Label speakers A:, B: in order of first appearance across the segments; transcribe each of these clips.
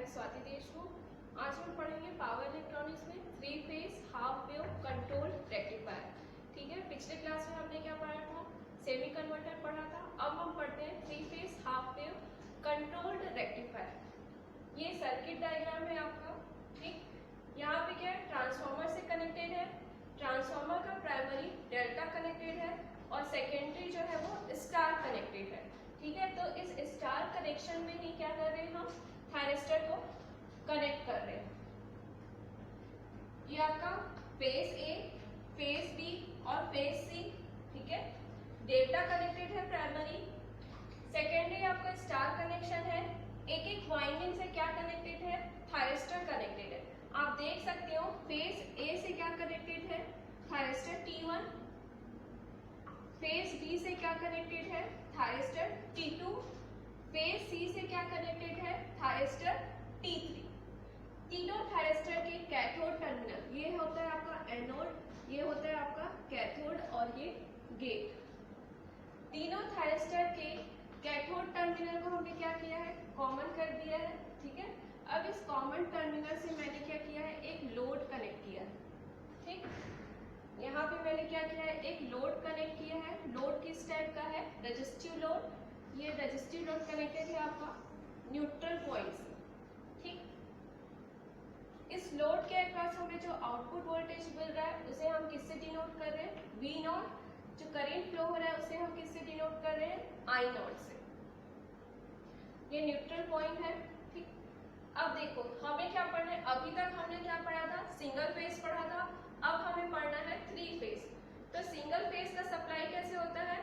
A: स्वाति देशमुख। आज हम पढ़ेंगे पावर इलेक्ट्रॉनिक्स में 3 phase half wave control rectifier. ठीक है, पिछले क्लास में हमने क्या पढ़ा था, सेमी कन्वर्टर पढ़ा था। अब हम पढ़ते हैं 3 phase half wave controlled rectifier. ये सर्किट डायग्राम है आपका। ठीक, यहाँ पे क्या है, ट्रांसफार्मर से कनेक्टेड है। ट्रांसफार्मर का प्राइमरी डेल्टा कनेक्टेड है और सेकेंडरी जो है वो स्टार कनेक्टेड है। ठीक है, तो इस स्टार कनेक्शन में ही क्या कर रहे हैं, हम थायरिस्टर को कनेक्ट कर रहे हैं। ये आपका फेज ए, फेज बी और फेज सी। ठीक है, डेल्टा कनेक्टेड है प्राइमरी, सेकेंडरी आपका स्टार कनेक्शन है। एक एक वाइंडिंग से क्या कनेक्टेड है, थायरिस्टर कनेक्टेड है। आप देख सकते हो फेज ए से क्या कनेक्टेड है, थायरिस्टर T1। फेज बी से क्या कनेक्टेड है, थायरिस्टर T2। फेज सी से क्या कनेक्टेड है, थायरिस्टर T3। तीनों थायरिस्टर के कैथोड टर्मिनल, ये होता है आपका एनोड, ये होता है आपका कैथोड और ये गेट। तीनों थायरिस्टर के कैथोड टर्मिनल को हमने क्या किया है, कॉमन कर दिया है। ठीक है, अब इस कॉमन टर्मिनल से मैंने क्या किया है, एक लोड कनेक्ट किया है। ठीक, यहाँ पे मैंने क्या किया है, एक लोड कनेक्ट किया है। लोड किस टाइप का है, रेजिस्टिव लोड। ये रेजिस्टिव लोड कनेक्टेड है आपका न्यूट्रल पॉइंट से। ठीक, इस लोड के अक्रॉस हमें जो आउटपुट वोल्टेज मिल रहा है उसे हम किससे डिनोट कर रहे हैं, V0। जो करेंट फ्लो हो रहा है उसे हम किससे डिनोट कर रहे हैं, I0 से। ये न्यूट्रल पॉइंट है। ठीक, अब देखो हमें क्या पढ़ना है, अभी तक हमने क्या पढ़ा था, सिंगल फेज पढ़ा था। अब हमें पढ़ना है 3 फेज। तो सिंगल फेज का सप्लाई कैसे होता है,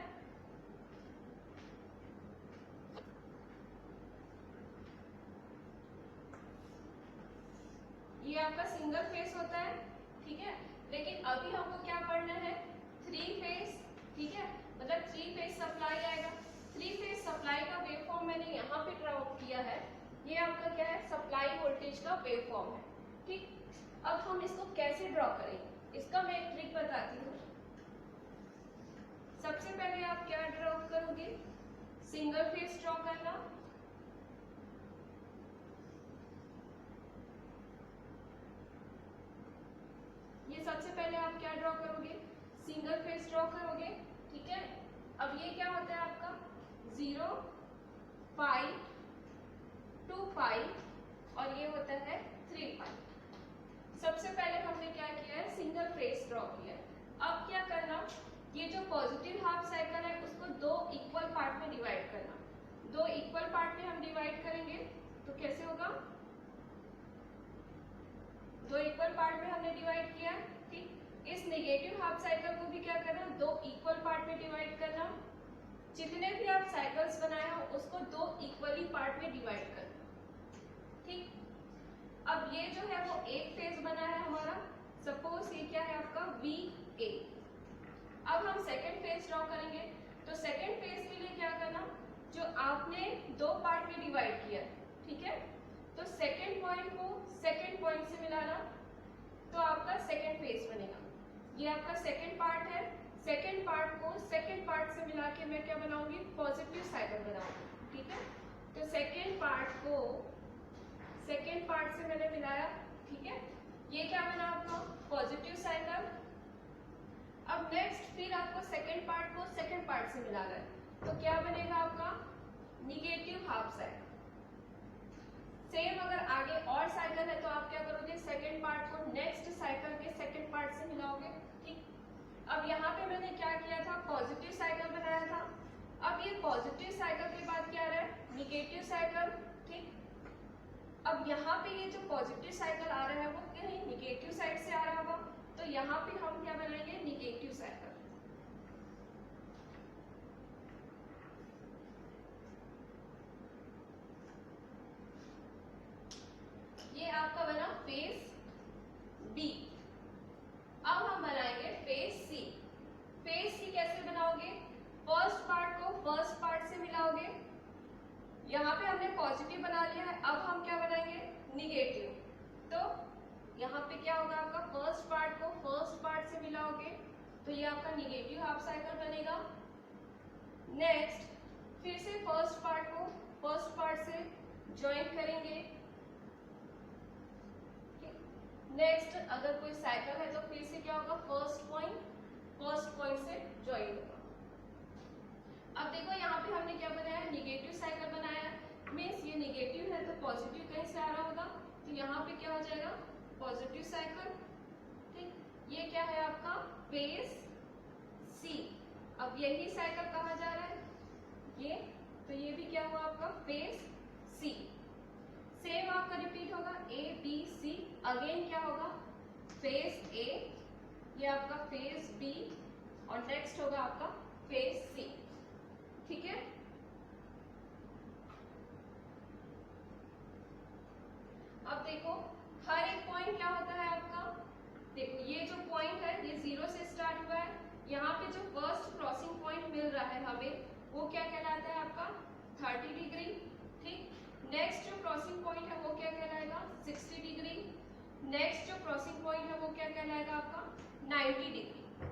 A: ये आपका सिंगल फेज होता है। ठीक है, लेकिन अभी हमको क्या पढ़ना है, 3 फेज। ठीक है, मतलब 3 फेज सप्लाई आएगा। 3 फेज सप्लाई का वेवफॉर्म मैंने यहाँ पे ड्रॉ किया है। ये आपका क्या है, सप्लाई वोल्टेज का वेवफॉर्म है। ठीक, अब हम इसको कैसे ड्रॉ करेंगे, इसका मैं एक ट्रिक बताती हूँ। सबसे पहले आप क्या ड्रॉ करोगे, सिंगल फेज ड्रॉ करना। ये सबसे पहले आप क्या ड्रॉ करोगे, सिंगल फेज ड्रॉ करोगे। ठीक है, अब ये क्या होता है आपका 0 पाई 2 पाई और ये होता है 3 पाई। सबसे पहले हमने क्या किया है, सिंगल फेज ड्रॉ किया है। अब क्या करना, ये जो पॉजिटिव हाफ साइकिल है उसको 2 इक्वल पार्ट में डिवाइड करना। 2 इक्वल पार्ट में हम डिवाइड करेंगे तो कैसे होगा, 2 इक्वल पार्ट में हमने डिवाइड किया। ठीक, इस नेगेटिव हाफ साइकिल को भी क्या करना, 2 इक्वल पार्ट में डिवाइड करना। जितने भी आप साइकिल्स बनाए हो उसको 2 इक्वली पार्ट में डिवाइड करना। ठीक, अब ये जो है वो एक फेज बना है हमारा। सपोज ये क्या है आपका VA। अब हम सेकेंड फेज ड्रॉ करेंगे। तो सेकेंड फेज के लिए क्या करना, जो आपने 2 पार्ट में डिवाइड किया, ठीक है, तो सेकेंड पॉइंट को सेकेंड पॉइंट से मिलाना, तो आपका सेकेंड फेज बनेगा। ये आपका सेकेंड पार्ट है। सेकेंड पार्ट को सेकेंड पार्ट से मिला के मैं क्या बनाऊंगी, पॉजिटिव साइकिल बनाऊंगी। ठीक है, तो सेकेंड पार्ट को सेकेंड पार्ट से मैंने मिलाया। ठीक है, ये क्या बना आपका, पॉजिटिव साइकिल। अब नेक्स्ट फिर आपको सेकेंड पार्ट को सेकेंड पार्ट से मिलाना है, तो क्या बनेगा आपका निगेटिव हाफ साइकिल। सेम अगर आगे और साइकिल है तो आप क्या करोगे, सेकेंड पार्ट को नेक्स्ट साइकिल के सेकेंड पार्ट से मिलाओगे। ठीक, अब यहाँ पे मैंने क्या किया था, पॉजिटिव साइकिल बनाया था। अब ये पॉजिटिव साइकिल के बाद क्या आ रहा है, निगेटिव साइकिल। ठीक, अब यहाँ पे ये जो पॉजिटिव साइकिल आ रहा है वो कहीं निगेटिव साइड से आ रहा होगा, तो यहाँ पे हम क्या बनाएंगे, निगेटिव साइकिल। ये आपका बना फेज B। अब हम बनाएंगे फेज C। फेज C कैसे बनाओगे, फर्स्ट पार्ट को फर्स्ट पार्ट से मिलाओगे। यहाँ पे हमने पॉजिटिव बना लिया है, अब हम क्या बनाएंगे, निगेटिव। तो यहाँ पे क्या होगा, आपका फर्स्ट पार्ट को फर्स्ट पार्ट से मिलाओगे, तो ये आपका निगेटिव हाफ साइकिल बनेगा। नेक्स्ट फिर से फर्स्ट पार्ट को फर्स्ट पार्ट से ज्वाइन करेंगे, नेक्स्ट अगर कोई साइकिल है तो फिर से क्या होगा, फर्स्ट पॉइंट से ज्वाइन होगा। अब देखो यहाँ पे हमने क्या बनाया, निगेटिव साइकिल बनाया, मीन्स ये निगेटिव है तो पॉजिटिव कहीं से आ रहा होगा, तो यहाँ पे क्या हो जाएगा, पॉजिटिव साइकिल। ठीक, ये क्या है आपका फेस सी। अब यही साइकिल कहा जा रहा है ये, तो ये भी क्या हुआ आपका फेस सी। सेम आपका रिपीट होगा ए बी सी, अगेन क्या होगा फेस ए, ये आपका फेस बी और नेक्स्ट होगा आपका फेस सी। ठीक है, अब देखो हर एक पॉइंट क्या होता है आपका, देखो ये जो पॉइंट है ये 0 से स्टार्ट हुआ है, यहाँ पे जो फर्स्ट क्रॉसिंग पॉइंट मिल रहा है हमें वो क्या कहलाता है आपका 30 डिग्री। ठीक, नेक्स्ट जो क्रॉसिंग पॉइंट है वो क्या कहलाएगा 60 डिग्री, नेक्स्ट जो क्रॉसिंग पॉइंट है वो क्या कहलाएगा आपका 90 डिग्री।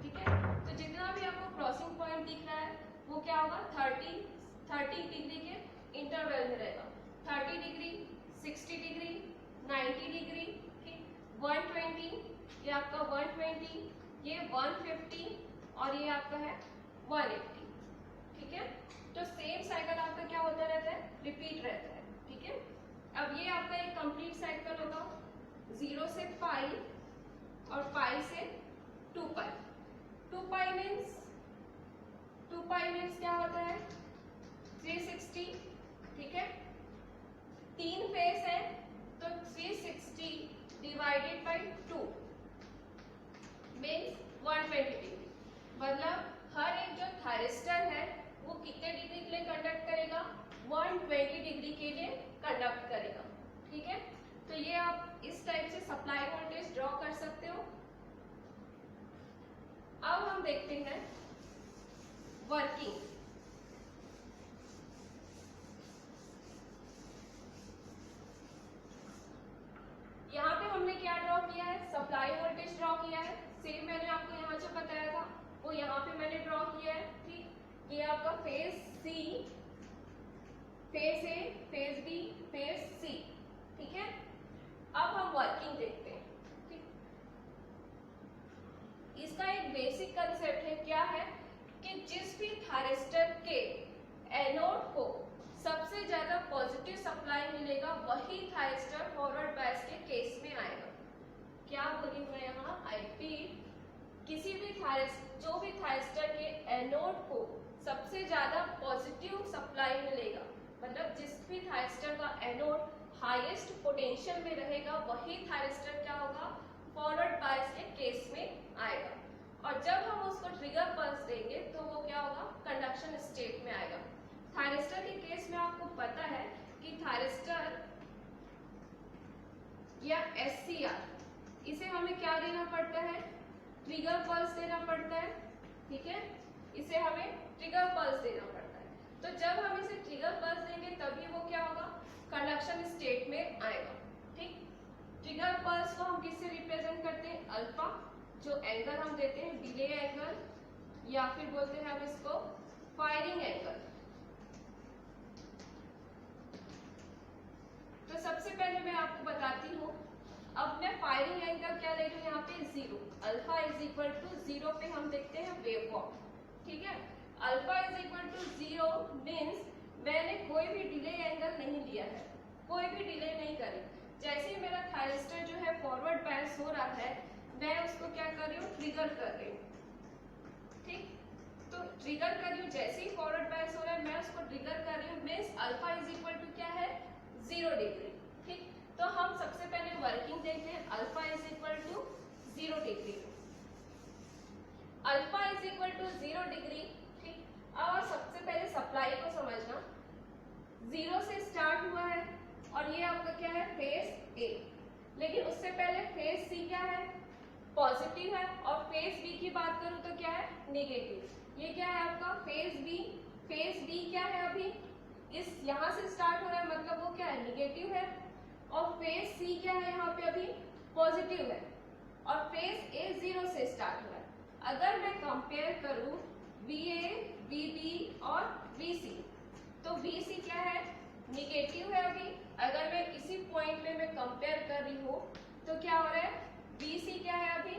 A: ठीक है, तो जितना भी आपको क्रॉसिंग पॉइंट दिख रहा है वो क्या होगा 30 डिग्री के इंटरवल में रहेगा, 30 डिग्री, 60 डिग्री, 90 डिग्री। ठीक, 120, ये आपका 120, ये 150 और ये आपका है 180। ठीक है, तो सेम साइकिल आपका क्या होता रहता है, रिपीट रहता है। ठीक है, अब ये आपका एक कंप्लीट साइकिल होगा 0 से पाई और पाई से 2 पाई। 2 पाई मीन्स क्या होता है 360। ठीक है, 3 फेस है तो 360 डिवाइडेड बाई 2 मीन्स 120 डिग्री। मतलब हर एक जो थायरिस्टर है वो कितने डिग्री के लिए कंडक्ट करेगा, 120 डिग्री के लिए कंडक्ट करेगा। ठीक है, तो ये आप इस टाइप से सप्लाई वोल्टेज ड्रॉ कर सकते हो। अब हम देखते हैं वर्किंग। यहाँ पे हमने क्या ड्रॉ किया है, सप्लाई वोल्टेज ड्रॉ किया है, सेम मैंने आपको यहाँ जो बताया था वो यहाँ पे मैंने ड्रॉ किया है। ठीक, ये आपका फेस सी, फेस ए, फेस बी, फेस सी। ठीक है, अब हम वर्किंग देखते हैं। ठीक, इसका एक बेसिक कंसेप्ट है, क्या है कि जिस भी थायरिस्टर के एनोड को सबसे ज्यादा पॉजिटिव सप्लाई मिलेगा वही थायरिस्टर फॉरवर्ड बायस के केस में आएगा। क्या बोली मैं यहाँ, आई रिपीट, किसी भी जो भी थायरिस्टर के एनोड को सबसे ज्यादा पॉजिटिव सप्लाई मिलेगा, मतलब जिस भी थायरिस्टर का एनोड हाईएस्ट पोटेंशियल में रहेगा वही थायरिस्टर क्या होगा फॉरवर्ड बायस के केस में आएगा। और जब हम उसको ट्रिगर पल्स देंगे तो वो क्या होगा कंडक्शन स्टेट में आएगा। थायरिस्टर के केस में आपको पता है कि थायरिस्टर या SCR इसे हमें क्या देना पड़ता है, ट्रिगर पल्स देना पड़ता है। ठीक है, इसे हमें ट्रिगर पल्स देना पड़ता है। तो जब हम इसे ट्रिगर पल्स देंगे तभी वो क्या होगा कंडक्शन स्टेट में आएगा। ठीक, ट्रिगर पल्स को हम किससे रिप्रेजेंट करते हैं, अल्फा, जो एंगल हम देते हैं डिले एंगल, या फिर बोलते हैं हम इसको फायरिंग एंगल। तो सबसे पहले मैं आपको बताती हूँ, अब मैं फायरिंग एंगल क्या ले रही हूँ यहाँ पे 0, अल्फा इज इक्वल टू 0 पे हम देखते हैं वेव फॉर्म। ठीक है, alpha is equal to 0 means मैंने कोई भी डिले एंगल नहीं लिया है, कोई भी डिले नहीं करी। जैसे ही मेरा थायरिस्टर जो है फॉरवर्ड बायस हो रहा है मैं उसको क्या कर रही हूँ, ट्रिगर कर रही हूँ। ठीक, तो ट्रिगर कर रही हूँ, जैसे ही फॉरवर्ड बायस हो रहा है मैं उसको ट्रिगर कर रही हूँ, means alpha is equal to क्या है 0 डिग्री। ठीक, तो हम सबसे पहले वर्किंग देखते हैं, alpha is equal to 0 degree, alpha is equal to 0 degree. ठीक, और सबसे पहले सप्लाई को समझना, 0 से स्टार्ट हुआ है और ये आपका क्या है फेस ए, लेकिन उससे पहले फेस सी क्या है पॉजिटिव है, और फेस बी की बात करूं तो क्या है नेगेटिव। ये क्या है आपका फेस बी, फेस बी क्या है अभी इस यहाँ से स्टार्ट हो रहा है मतलब वो क्या है निगेटिव है, और फेस सी क्या है यहाँ पे अभी पॉजिटिव है, और फेस ए 0 से स्टार्ट हो रहा है। अगर मैं कंपेयर करूं VA, VB और VC, तो VC क्या है निगेटिव है अभी। अगर मैं इसी पॉइंट में मैं कंपेयर कर रही हूँ तो क्या हो रहा है BC क्या है अभी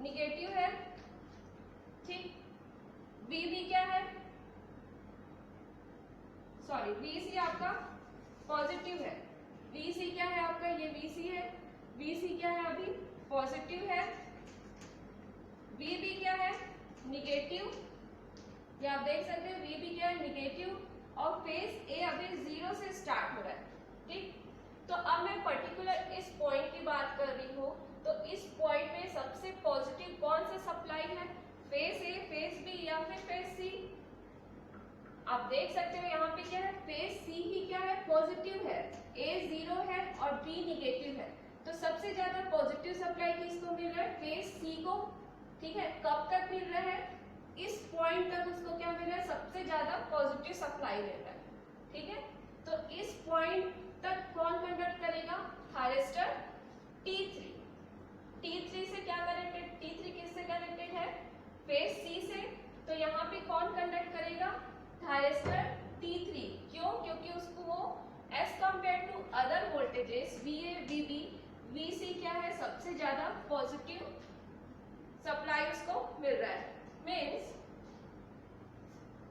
A: निगेटिव है, ठीक। BB क्या है, सॉरी BC आपका पॉजिटिव है। BC क्या है आपका, ये BC है, BC क्या है अभी पॉजिटिव है। BB क्या है निगेटिव, ये आप देख सकते हो BB क्या है निगेटिव, और फेज A अभी 0 से स्टार्ट हो रहा है, ठीक। तो अब मैं पर्टिकुलर इस पॉइंट की बात कर रही हूँ, तो इस पॉइंट में सबसे पॉजिटिव कौन सा सप्लाई है, फेज A, फेज B या फिर फेज C। आप देख सकते हो यहाँ पे क्या है, फेज C ही क्या है पॉजिटिव है, A 0 है और B निगेटिव है। तो सबसे ज्यादा पॉजिटिव सप्लाई किसको मिल रहा है, फेज C को, ठीक है। कब तक मिल रहा है, इस पॉइंट तक उसको क्या मिल रहा है, सबसे ज्यादा पॉजिटिव सप्लाई मिल रहा है, ठीक है। तो इस पॉइंट तक कौन कंडक्ट करेगा, थायरिस्टर T3। T3 से क्या कनेक्टेड, T3 किससे कनेक्टेड है, फेज C से। तो यहाँ पे कौन कंडक्ट करेगा, थायरिस्टर T3। क्यों, क्योंकि उसको वो as compare to other voltages VA, VB, VC क्या है सबसे ज्यादा पॉजिटिव सप्लाई उसको मिल रहा है। मीन्स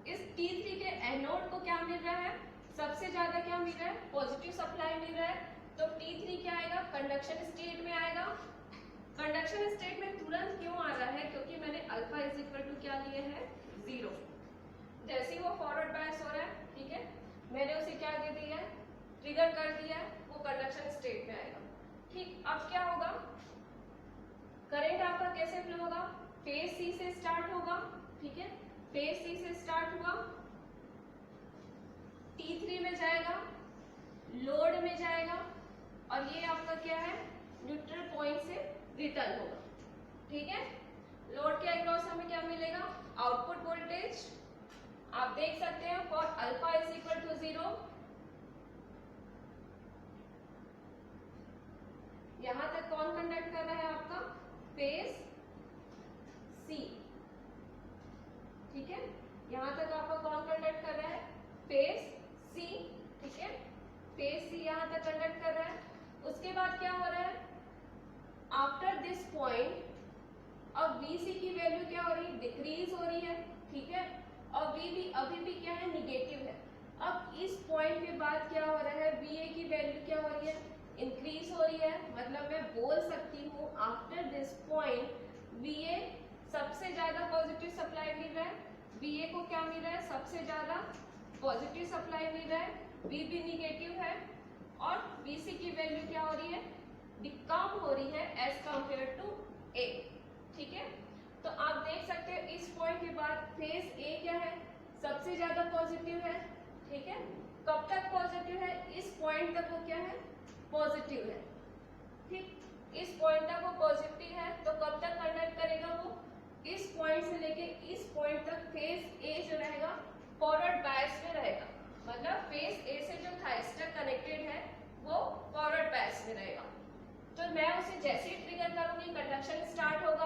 A: इस T3 के एनोड को क्या मिल रहा है, सबसे ज्यादा क्या मिल रहा है, पॉजिटिव सप्लाई मिल रहा है। तो T3 क्या आएगा, कंडक्शन स्टेट में आएगा। कंडक्शन स्टेट में तुरंत क्यों आ रहा है, क्योंकि मैंने अल्फा इज इक्वल टू क्या लिए है 0। जैसे ही वो फॉरवर्ड बायस हो रहा है, ठीक है, मैंने उसे क्या दे दिया है, ट्रिगर कर दिया है, वो कंडक्शन स्टेट में आएगा, ठीक। अब क्या होगा, करंट आपका कैसे फ्लो होगा, फेज C से स्टार्ट होगा, ठीक है। फेज C से स्टार्ट हुआ, T3 में जाएगा, लोड में जाएगा, और ये आपका क्या है न्यूट्रल पॉइंट से रिटर्न होगा, ठीक है। लोड के अक्रॉस हमें क्या मिलेगा, आउटपुट वोल्टेज आप देख सकते हैं for alpha is equal to 0। यहां तक कौन कंडक्ट कर रहा है आपका, फेज C, ठीक है। यहां तक आपका कौन कंडक्ट कर रहा है, फेज C, ठीक है। फेज C यहां तक कंडक्ट कर रहा है। उसके बाद क्या हो रहा है, आफ्टर दिस पॉइंट अब VC की वैल्यू क्या हो रही है, डिक्रीज हो रही है, ठीक है। और VB अभी भी क्या है निगेटिव है। अब इस पॉइंट के बाद क्या हो रहा है, VA की वैल्यू क्या हो रही है, इंक्रीज हो रही है। मतलब मैं बोल सकती हूँ आफ्टर दिस पॉइंट VA सबसे ज्यादा पॉजिटिव सप्लाई मिल रहा है, VA को क्या मिल रहा है, सबसे ज्यादा पॉजिटिव सप्लाई मिल रहा है, VB निगेटिव है, और VC की वैल्यू क्या हो रही है, कम हो रही है एज कंपेयर टू A, ठीक है। तो आप देख सकते हैं इस पॉइंट के बाद फेज A क्या है, सबसे ज्यादा पॉजिटिव है, ठीक है। कब तक पॉजिटिव है, इस पॉइंट तक वो क्या है पॉजिटिव है, ठीक। इस पॉइंट तक वो पॉजिटिव है, तो कब तक कंडक्ट करेगा वो, इस पॉइंट से लेके इस पॉइंट तक फेज A जो रहेगा फॉरवर्ड बायस में रहेगा। मतलब फेज A से जो थायरिस्टर कनेक्टेड है वो फॉरवर्ड बायस में रहेगा। तो मैं उसे जैसे ही ट्रिगर करूंगी कंडक्शन स्टार्ट होगा।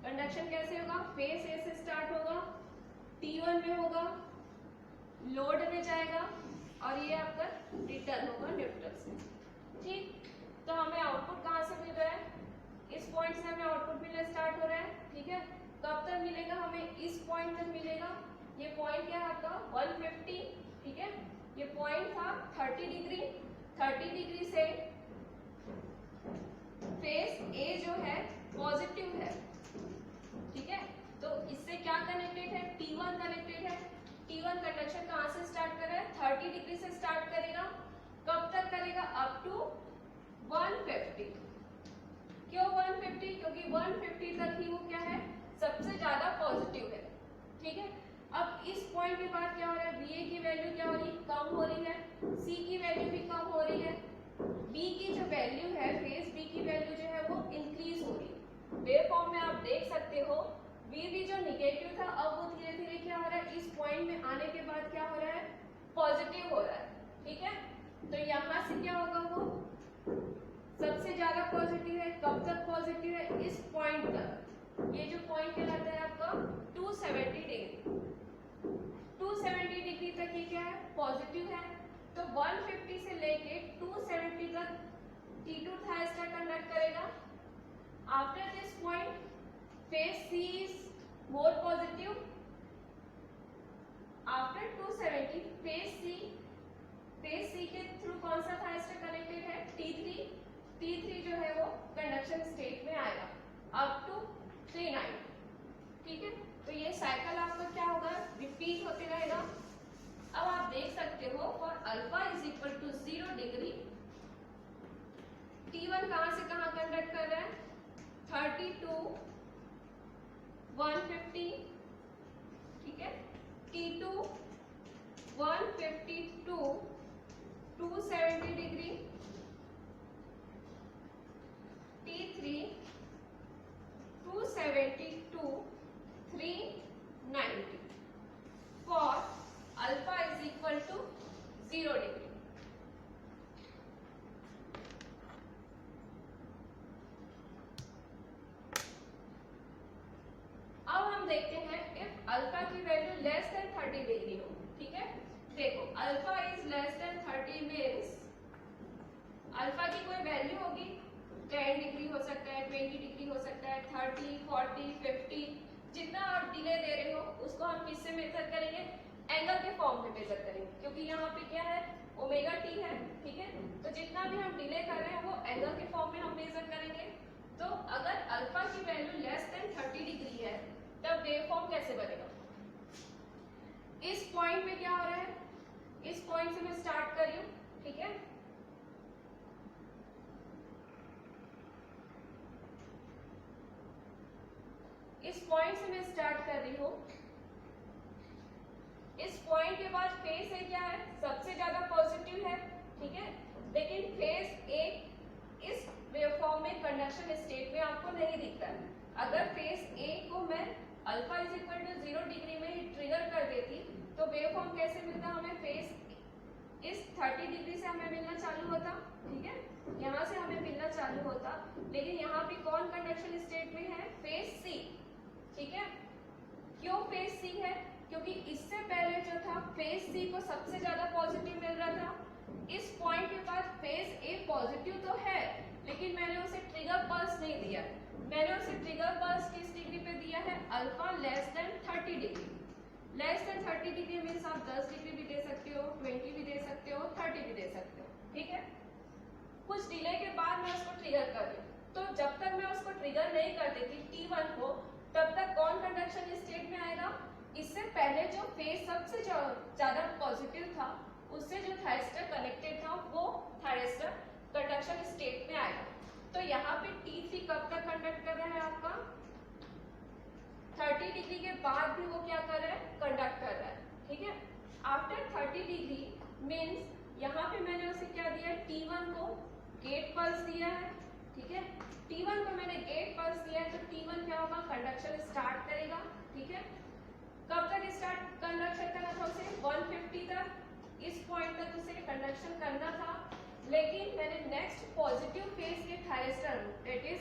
A: कंडक्शन कैसे होगा, फेज A से स्टार्ट होगा, T1 में होगा, लोड में जाएगा, और ये आपका रिटर्न होगा न्यूट्रल से, ठीक। तो हमें आउटपुट कहाँ से मिल रहा है, इस पॉइंट से हमें आउटपुट मिलना स्टार्ट हो रहा है, ठीक है। कब तक मिलेगा, हमें इस पॉइंट तक मिलेगा। ये पॉइंट क्या है आपका 150, ठीक है। ये पॉइंट था 30 डिग्री, 30 डिग्री से फेज A जो है पॉजिटिव है, ठीक है। तो इससे क्या कनेक्टेड है, T1 कनेक्टेड है। T1 कंडक्शन कहां से स्टार्ट कर रहा है, 30 डिग्री से स्टार्ट करेगा। कब तक करेगा, अप टू 150। क्यों 150, क्योंकि 150 तक ही वो क्या है सबसे ज्यादा पॉजिटिव है, ठीक है। अब इस पॉइंट के बाद क्या हो रहा है, VA की वैल्यू क्या हो रही है, कम हो रही है, C की वैल्यू भी कम हो रही है, B की जो वैल्यू है, फेज B की वैल्यू जो है वो इंक्रीज हो रही है। वेवफॉर्म में आप देख सकते हो VB जो निगेटिव था अब वो धीरे धीरे क्या हो रहा है, इस पॉइंट में आने के बाद क्या हो रहा है पॉजिटिव हो रहा है, ठीक है। तो यहाँ से क्या होगा, वो सबसे ज्यादा पॉजिटिव है। कब तक पॉजिटिव है, इस पॉइंट तक। ये जो पॉइंट कहलाता है आपका 270 डिग्री, 270 डिग्री तक ये क्या है पॉजिटिव है। तो 150 से लेके 270 तक T2 थायरिस्टर कंडक्ट करेगा, After this point, phase C is more positive. After 270, phase C के थ्रू कौन सा थायस्टर कनेक्टेड है? T3 जो है वो कंडक्शन स्टेट में आएगा अप टू 390. ठीक है, तो ये साइकिल आपका क्या होगा? रिपीट होते रहेगा. अब आप देख सकते हो for alpha is equal to 0 degree, T1 कहां से कहां कंडक्ट कर रहा है? 32 150. ठीक है, T2 152 270 degree, T3 272 390 for alpha is equal to 0 degree. अब हम देखते हैं इफ अल्फा की वैल्यू लेस देन 30 डिग्री हो. ठीक है, देखो alpha is less than 30 means alpha की कोई वैल्यू होगी, 10 डिग्री हो सकता है, 20 डिग्री हो सकता है, 30 40 50, जितना आप डिले दे रहे हो उसको हम किससे मेजर करेंगे? एंगल के फॉर्म में मेजर करेंगे, क्योंकि यहाँ पे क्या है? ओमेगा टी है. ठीक है, तो जितना भी हम डिले कर रहे हैं वो एंगल के फॉर्म में हम मेजर करेंगे. तो अगर अल्फा की वैल्यू लेस देन 30 डिग्री है तब वेव फॉर्म कैसे बनेगा? इस पॉइंट में क्या हो रहा है? इस पॉइंट से मैं स्टार्ट कर रही हूं. ठीक है, इस पॉइंट से मैं स्टार्ट कर रही हूं. इस पॉइंट के बाद फेस ए क्या है? सबसे ज्यादा पॉजिटिव है. ठीक है, लेकिन फेस ए इस वेवफॉर्म में कंडक्शन स्टेट में आपको नहीं दिखता है. अगर फेस ए को मैं alpha is equal to 0 degree में ही ट्रिगर कर देती तो वेवफॉर्म कैसे मिलता हमें? फेस इस 30 डिग्री से हमें मिलना चालू होता. ठीक है, यहाँ से हमें मिलना चालू होता, लेकिन यहाँ पे कौन कंडक्शन स्टेट में है? फेस सी. ठीक है, क्यों फेस सी है? क्योंकि इससे पहले जो था फेस सी को सबसे ज्यादा पॉजिटिव मिल रहा था. इस पॉइंट के बाद फेस ए पॉजिटिव तो है, लेकिन मैंने उसे ट्रिगर पल्स नहीं दिया. मैंने उसे ट्रिगर पल्स किस डिग्री पे दिया है? Alpha less than 30 degree. Less than 30 degree means आप 10 डिग्री भी दे सकते हो, 20 भी दे सकते हो, 30 भी दे सकते हो. ठीक है, कुछ डिले के बाद मैं उसको ट्रिगर कर रही हूँ. तो जब तक मैं उसको ट्रिगर नहीं कर देती T1 को, तब तक कौन कंडक्शन स्टेट में आएगा? इससे पहले जो फेस सबसे ज्यादा पॉजिटिव था उससे जो थायस्टर कनेक्टेड था वो थायस्टर कंडक्शन स्टेट में आएगा. तो यहाँ पे T3 कब तक कंडक्ट कर रहा है आपका? 30 डिग्री के बाद भी वो क्या कर रहा है? कंडक्ट कर रहा है. ठीक है, आफ्टर 30 डिग्री मीन्स यहाँ पे मैंने उसे क्या दिया? T1 को गेट पल्स दिया है. ठीक है, T1 को मैंने गेट पल्स दिया है, तो T1 क्या होगा? कंडक्शन स्टार्ट करेगा. ठीक है, कब तक स्टार्ट कंडक्शन करना था उसे? 150 तक. इस पॉइंट तक उसे कंडक्शन करना था, लेकिन मैंने नेक्स्ट पॉजिटिव फेज के थायस्टर दैट इज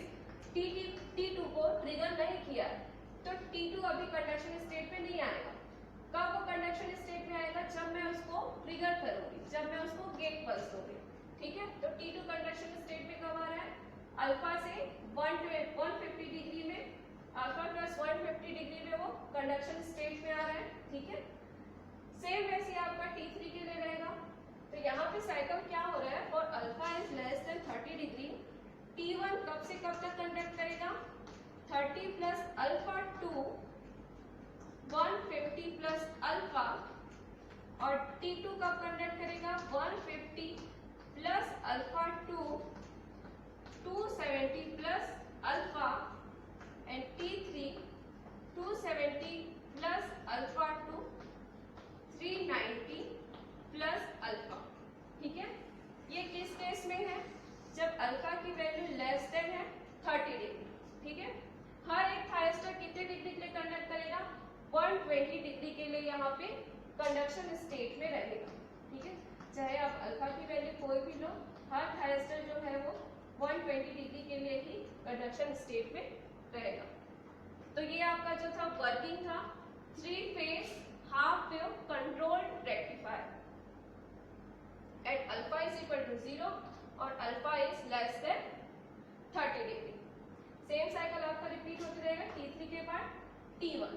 A: T2 को ट्रिगर नहीं किया, तो T2 अभी कंडक्शन स्टेट में नहीं आएगा. कब वो कंडक्शन स्टेट में आएगा? जब मैं उसको ट्रिगर करूंगी, जब मैं उसको गेट पल्स दूंगी. ठीक है, तो T2 कंडक्शन स्टेट में कब आ रहा है? अल्फा से 150 डिग्री में, अल्फा प्लस 150 डिग्री में वो कंडक्शन स्टेट में आ रहा है. ठीक है, सेम वैसे आपका T3 के लिए रहेगा. तो यहाँ पे साइकिल क्या हो रहा है? For alpha is less than 30 degree, T1 कब से कब तक कंडक्ट करेगा? 30 plus alpha two 150 plus alpha, और T2 कब कंडक्ट करेगा? 150 plus alpha two 270 plus alpha, and T3 270 plus alpha two 390 plus alpha. ठीक है, ये किस केस में है? जब अल्फा की वैल्यू लेस देन है 30 डिग्री. ठीक है, हर एक थायस्टर कितने डिग्री के लिए कंडक्ट करेगा? 120 डिग्री के लिए यहाँ पे कंडक्शन स्टेट में रहेगा. ठीक है, चाहे आप अल्फा की वैल्यू कोई भी लो, हर थायस्टर जो है वो 120 डिग्री के लिए ही कंडक्शन स्टेट में रहेगा. तो ये आपका जो था वर्किंग था 3 phase half wave controlled rectifier at alpha is equal to 0 और alpha is less than 30 degree. Same cycle आपका रिपीट होते रहेगा T3 के बाद T1।